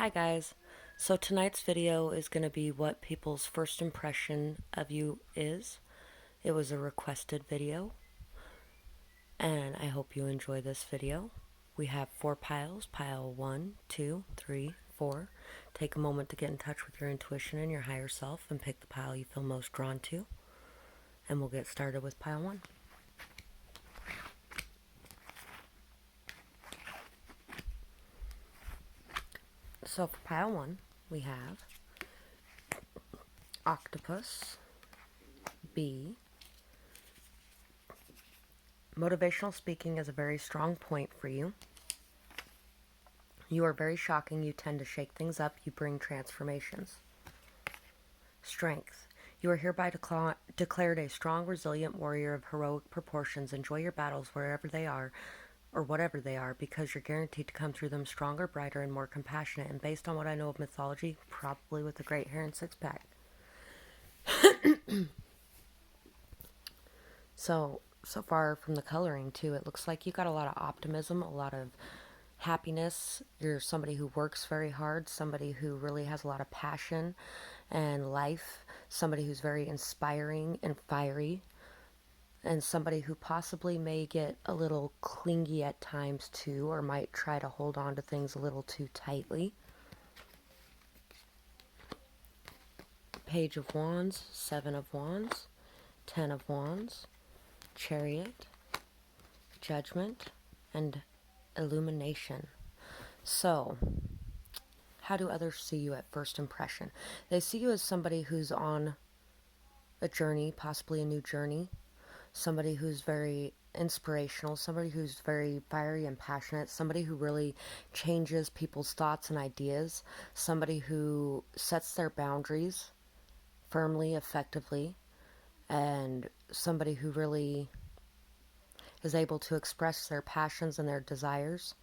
Hi guys. So tonight's video is going to be what people's first impression of you is. It was a requested video, and I hope you enjoy this video. We have 4 piles, pile 1, 2, 3, 4. Take a moment to get in touch with your intuition and your higher self and pick the pile you feel most drawn to. And we'll get started with pile 1. So for pile 1, we have octopus, bee. Motivational speaking is a very strong point for you. You are very shocking. You tend to shake things up. You bring transformations. Strength. You are hereby declared a strong, resilient warrior of heroic proportions. Enjoy your battles wherever they are, or whatever they are, because you're guaranteed to come through them stronger, brighter, and more compassionate. And based on what I know of mythology, probably with a great hair and six-pack. So far from the coloring, too, it looks like you got a lot of optimism, a lot of happiness. You're somebody who works very hard, somebody who really has a lot of passion and life, somebody who's very inspiring and fiery, and somebody who possibly may get a little clingy at times too, or might try to hold on to things a little too tightly. Page of Wands, 7 of Wands, 10 of Wands, Chariot, Judgment, and Illumination. So, how do others see you at first impression? They see you as somebody who's on a journey, possibly a new journey, somebody who's very inspirational, somebody who's very fiery and passionate, somebody who really changes people's thoughts and ideas, somebody who sets their boundaries firmly, effectively, and somebody who really is able to express their passions and their desires.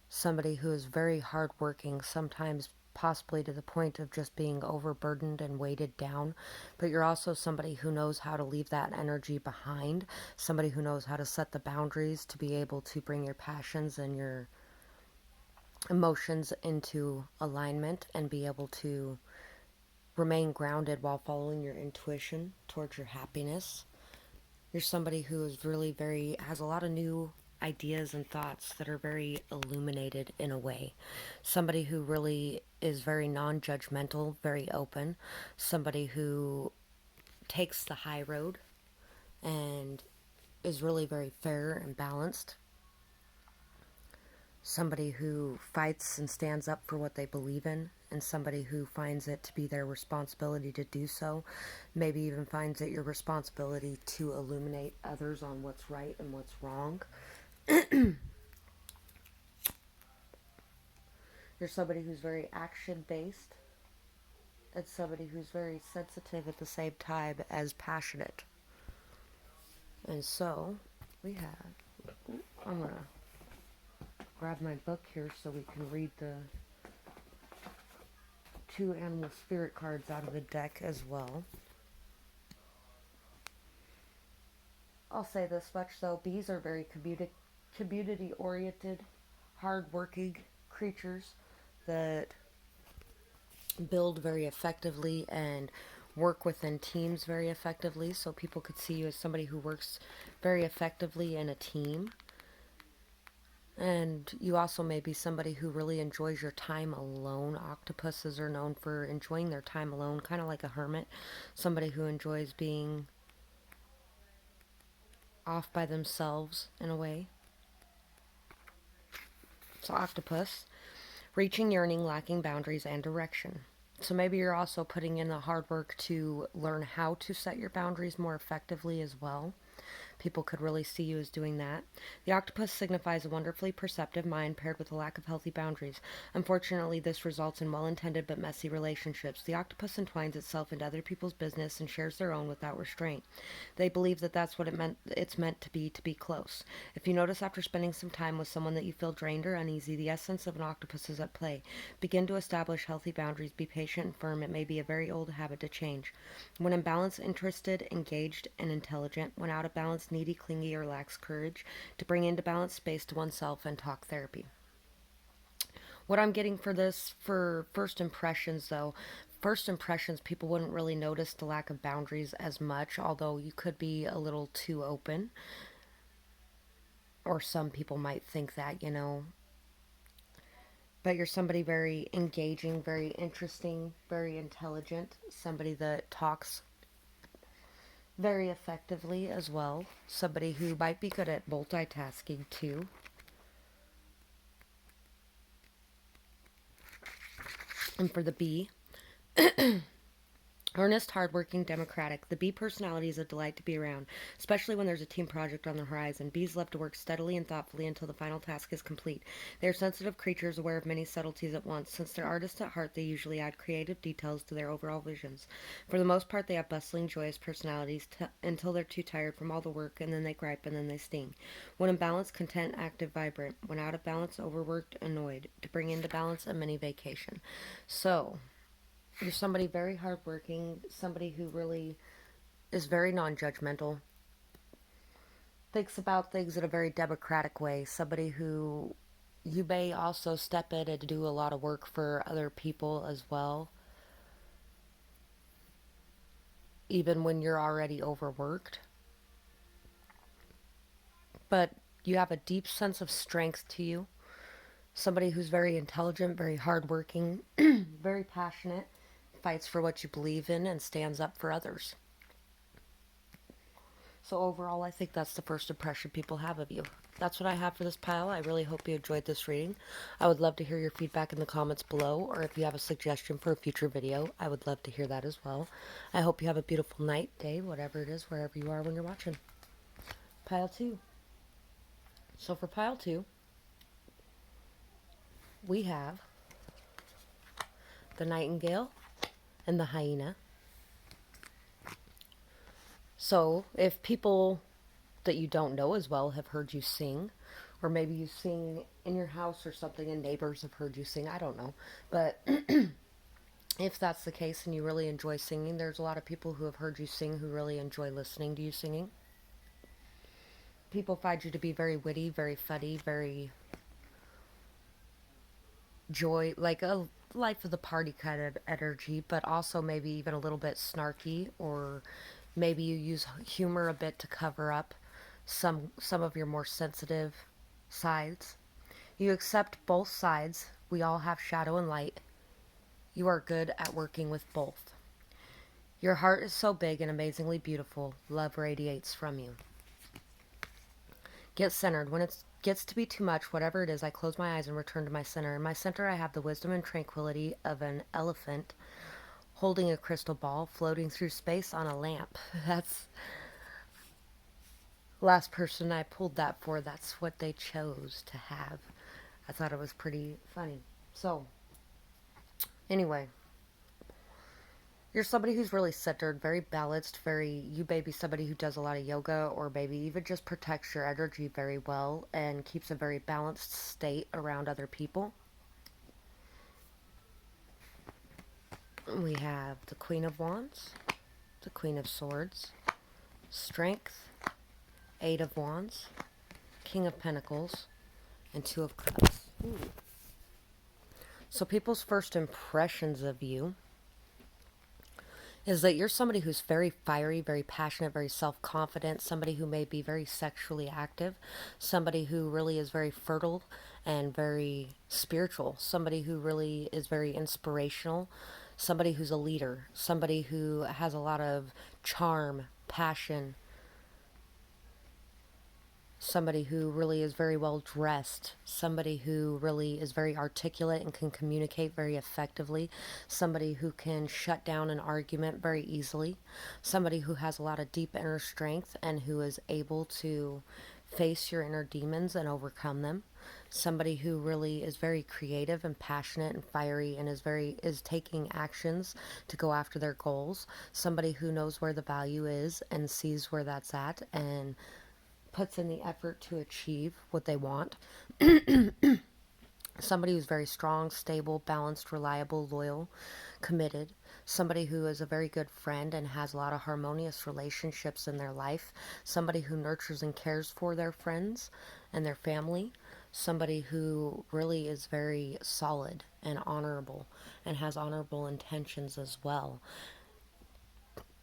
Somebody who is very hardworking, sometimes possibly to the point of just being overburdened and weighted down. But you're also somebody who knows how to leave that energy behind. Somebody who knows how to set the boundaries to be able to bring your passions and your emotions into alignment and be able to remain grounded while following your intuition towards your happiness. You're somebody who is really has a lot of new ideas and thoughts that are very illuminated in a way. Somebody who really is very non-judgmental, very open. Somebody who takes the high road and is really very fair and balanced. Somebody who fights and stands up for what they believe in, and somebody who finds it to be their responsibility to do so, maybe even finds it your responsibility to illuminate others on what's right and what's wrong. You're somebody who's very action-based, and somebody who's very sensitive at the same time as passionate. And so, we have... I'm going to grab my book here so we can read the 2 animal spirit cards out of the deck as well. I'll say this much though, bees are very community-oriented, hard-working creatures that build very effectively and work within teams very effectively, so people could see you as somebody who works very effectively in a team. And you also may be somebody who really enjoys your time alone. Octopuses are known for enjoying their time alone, kind of like a hermit. Somebody who enjoys being off by themselves in a way. So octopus, reaching, yearning, lacking boundaries and direction. So maybe you're also putting in the hard work to learn how to set your boundaries more effectively as well. People could really see you as doing that. The octopus signifies a wonderfully perceptive mind paired with a lack of healthy boundaries. Unfortunately, this results in well-intended but messy relationships. The octopus entwines itself into other people's business and shares their own without restraint. They believe that that's what it's meant to be close. If you notice after spending some time with someone that you feel drained or uneasy, the essence of an octopus is at play. Begin to establish healthy boundaries. Be patient and firm. It may be a very old habit to change. When in balance, interested, engaged, and intelligent. When out of balance, needy, clingy, or lacks courage. To bring into balance, space to oneself, and talk therapy. What I'm getting for this, for first impressions though, first impressions, people wouldn't really notice the lack of boundaries as much, although you could be a little too open. Or some people might think that, you know. But you're somebody very engaging, very interesting, very intelligent, somebody that talks very effectively as well, somebody who might be good at multitasking too. And for the B, earnest, hardworking, democratic. The bee personality is a delight to be around, especially when there's a team project on the horizon. Bees love to work steadily and thoughtfully until the final task is complete. They are sensitive creatures aware of many subtleties at once. Since they're artists at heart, they usually add creative details to their overall visions. For the most part, they have bustling, joyous personalities until they're too tired from all the work, and then they gripe, and then they sting. When in balance, content, active, vibrant. When out of balance, overworked, annoyed. To bring into balance, a mini vacation. So, you're somebody very hardworking, somebody who really is very non-judgmental, thinks about things in a very democratic way, somebody who you may also step in and do a lot of work for other people as well, even when you're already overworked. But you have a deep sense of strength to you, somebody who's very intelligent, very hardworking, very passionate, fights for what you believe in, and stands up for others. So overall, I think that's the first impression people have of you. That's what I have for this pile. I really hope you enjoyed this reading. I would love to hear your feedback in the comments below, or if you have a suggestion for a future video, I would love to hear that as well. I hope you have a beautiful night, day, whatever it is, wherever you are when you're watching. Pile 2. So for pile 2, we have the nightingale and the hyena. So if people that you don't know as well have heard you sing, or maybe you sing in your house or something and neighbors have heard you sing, I don't know. But if that's the case and you really enjoy singing, there's a lot of people who have heard you sing who really enjoy listening to you singing. People find you to be very witty, very funny, very joy, like a life of the party kind of energy, but also maybe even a little bit snarky, or maybe you use humor a bit to cover up some of your more sensitive sides. You accept both sides. We all have shadow and light. You are good at working with both. Your heart is so big and amazingly beautiful. Love radiates from you. Get centered. When it gets to be too much, whatever it is, I close my eyes and return to my center. In my center, I have the wisdom and tranquility of an elephant holding a crystal ball floating through space on a lamp. That's last person I pulled that for. That's what they chose to have. I thought it was pretty funny. So, anyway, you're somebody who's really centered, very balanced, you may be somebody who does a lot of yoga, or maybe even just protects your energy very well and keeps a very balanced state around other people. We have the Queen of Wands, the Queen of Swords, Strength, Eight of Wands, King of Pentacles, and Two of Cups. Ooh. So people's first impressions of you is that you're somebody who's very fiery, very passionate, very self-confident, somebody who may be very sexually active, somebody who really is very fertile and very spiritual, somebody who really is very inspirational, somebody who's a leader, somebody who has a lot of charm, passion, somebody who really is very well dressed, somebody who really is very articulate and can communicate very effectively, somebody who can shut down an argument very easily, somebody who has a lot of deep inner strength and who is able to face your inner demons and overcome them, somebody who really is very creative and passionate and fiery and is taking actions to go after their goals, somebody who knows where the value is and sees where that's at and puts in the effort to achieve what they want. Somebody who's very strong, stable, balanced, reliable, loyal, committed. Somebody who is a very good friend and has a lot of harmonious relationships in their life. Somebody who nurtures and cares for their friends and their family. somebody who really is very solid and honorable and has honorable intentions as well.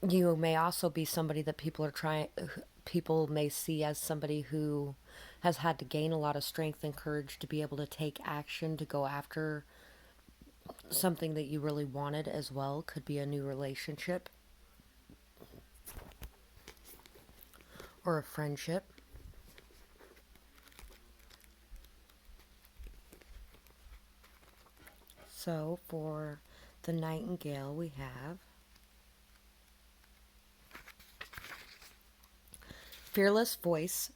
You may also be somebody that people may see as somebody who has had to gain a lot of strength and courage to be able to take action to go after something that you really wanted as well. Could be a new relationship or a friendship. So for the Nightingale, we have fearless voice,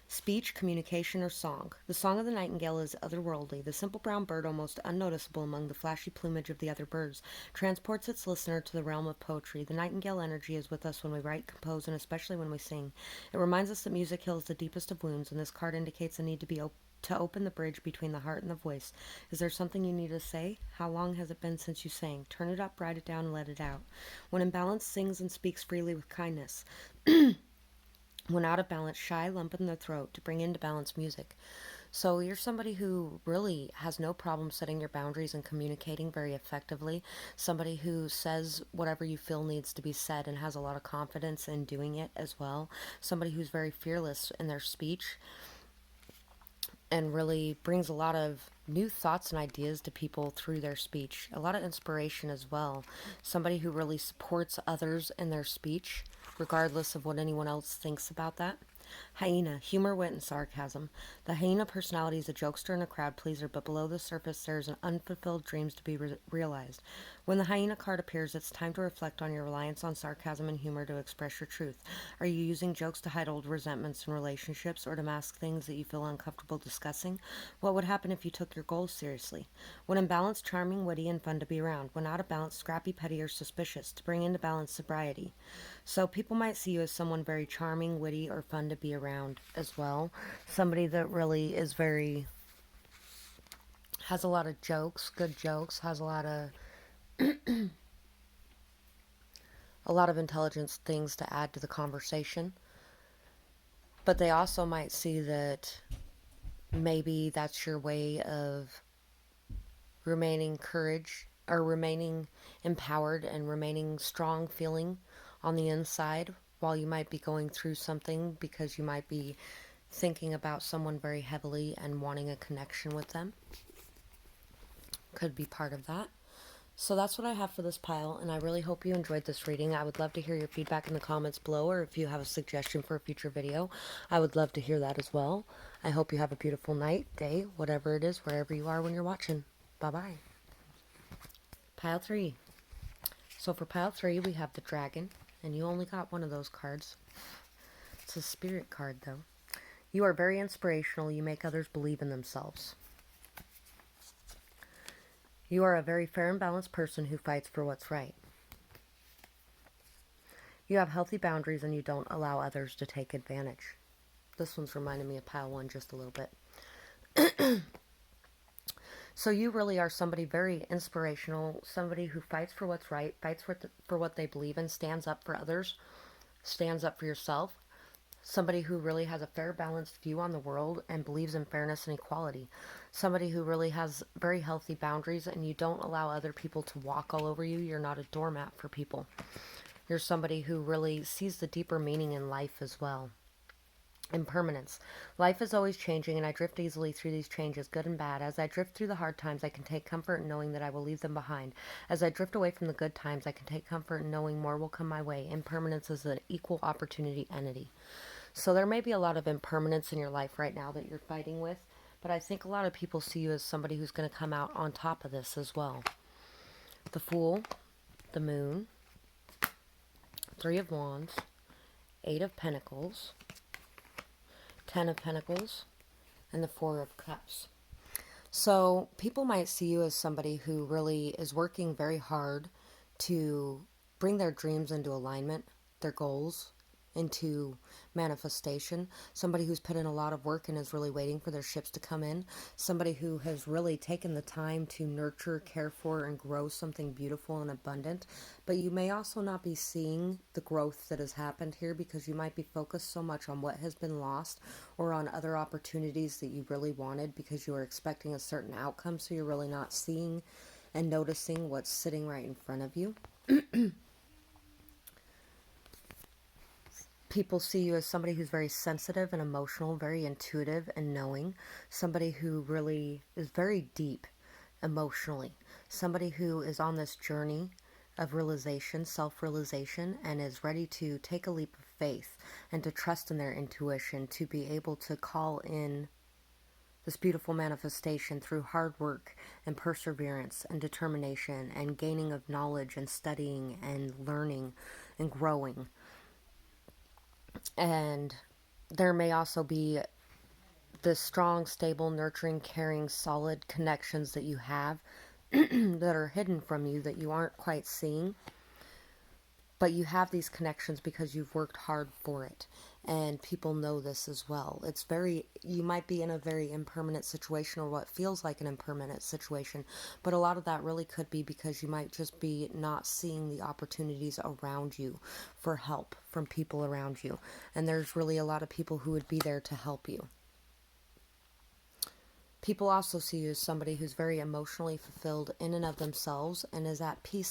speech, communication, or song. The song of the nightingale is otherworldly. The simple brown bird, almost unnoticeable among the flashy plumage of the other birds, transports its listener to the realm of poetry. The nightingale energy is with us when we write, compose, and especially when we sing. It reminds us that music heals the deepest of wounds, and this card indicates the need to open the bridge between the heart and the voice. Is there something you need to say? How long has it been since you sang? Turn it up, write it down, and let it out. When in balance, sings and speaks freely with kindness. When out of balance, shy, lump in the throat to bring into balance music. So you're somebody who really has no problem setting your boundaries and communicating very effectively. Somebody who says whatever you feel needs to be said and has a lot of confidence in doing it as well. Somebody who's very fearless in their speech and really brings a lot of new thoughts and ideas to people through their speech. A lot of inspiration as well. Somebody who really supports others in their speech, regardless of what anyone else thinks about that. Hyena, humor, wit, and sarcasm. The hyena personality is a jokester and a crowd pleaser, but below the surface there's an unfulfilled dreams to be realized. When the hyena card appears, it's time to reflect on your reliance on sarcasm and humor to express your truth. Are you using jokes to hide old resentments in relationships or to mask things that you feel uncomfortable discussing? What would happen if you took your goals seriously? When in balance, charming, witty, and fun to be around. When out of balance, scrappy, petty, or suspicious. To bring into balance, sobriety. So people might see you as someone very charming, witty, or fun to be around as well. Somebody that really is has a lot of jokes, good jokes, has a lot of intelligence things to add to the conversation. But they also might see that maybe that's your way of remaining courage or remaining empowered and remaining strong feeling on the inside while you might be going through something because you might be thinking about someone very heavily and wanting a connection with them. Could be part of that. So that's what I have for this pile, and I really hope you enjoyed this reading. I would love to hear your feedback in the comments below, or if you have a suggestion for a future video, I would love to hear that as well. I hope you have a beautiful night, day, whatever it is, wherever you are when you're watching. Bye-bye. Pile 3. So for pile 3, we have the dragon, and you only got one of those cards. It's a spirit card, though. You are very inspirational. You make others believe in themselves. You are a very fair and balanced person who fights for what's right. You have healthy boundaries and you don't allow others to take advantage. This one's reminding me of pile 1 just a little bit. So you really are somebody very inspirational, somebody who fights for what's right, fights for what they believe in, stands up for others, stands up for yourself. Somebody who really has a fair, balanced view on the world and believes in fairness and equality. Somebody who really has very healthy boundaries and you don't allow other people to walk all over you. You're not a doormat for people. You're somebody who really sees the deeper meaning in life as well. Impermanence. Life is always changing and I drift easily through these changes, good and bad. As I drift through the hard times, I can take comfort in knowing that I will leave them behind. As I drift away from the good times, I can take comfort in knowing more will come my way. Impermanence is an equal opportunity entity. So there may be a lot of impermanence in your life right now that you're fighting with, but I think a lot of people see you as somebody who's going to come out on top of this as well. The Fool, the Moon, 3 of Wands, 8 of Pentacles, 10 of Pentacles, and the 4 of Cups. So people might see you as somebody who really is working very hard to bring their dreams into alignment, their goals, into manifestation, somebody who's put in a lot of work and is really waiting for their ships to come in, somebody who has really taken the time to nurture, care for, and grow something beautiful and abundant. But you may also not be seeing the growth that has happened here because you might be focused so much on what has been lost or on other opportunities that you really wanted because you were expecting a certain outcome, so you're really not seeing and noticing what's sitting right in front of you. People see you as somebody who's very sensitive and emotional, very intuitive and knowing, somebody who really is very deep emotionally, somebody who is on this journey of realization, self-realization, and is ready to take a leap of faith and to trust in their intuition, to be able to call in this beautiful manifestation through hard work and perseverance and determination and gaining of knowledge and studying and learning and growing. And there may also be the strong, stable, nurturing, caring, solid connections that you have that are hidden from you that you aren't quite seeing. But you have these connections because you've worked hard for it. And people know this as well. You might be in a very impermanent situation or what feels like an impermanent situation. But a lot of that really could be because you might just be not seeing the opportunities around you for help from people around you. And there's really a lot of people who would be there to help you. People also see you as somebody who's very emotionally fulfilled in and of themselves and is at peace